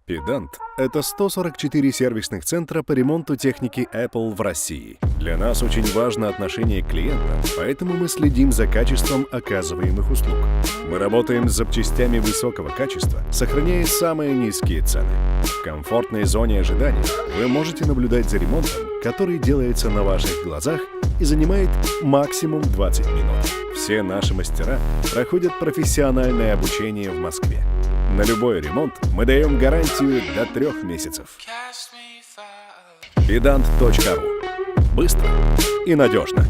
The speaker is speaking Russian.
Педант — это 144 сервисных центра по ремонту техники Apple в России. Для нас очень важно отношение к клиентам, поэтому мы следим за качеством оказываемых услуг. Мы работаем с запчастями высокого качества, сохраняя самые низкие цены. В комфортной зоне ожидания вы можете наблюдать за ремонтом, который делается на ваших глазах и занимает максимум 20 минут. Все наши мастера проходят профессиональное обучение в Москве. На любой ремонт мы даем гарантию до 3 месяцев. Pedant.ru. Быстро и надежно.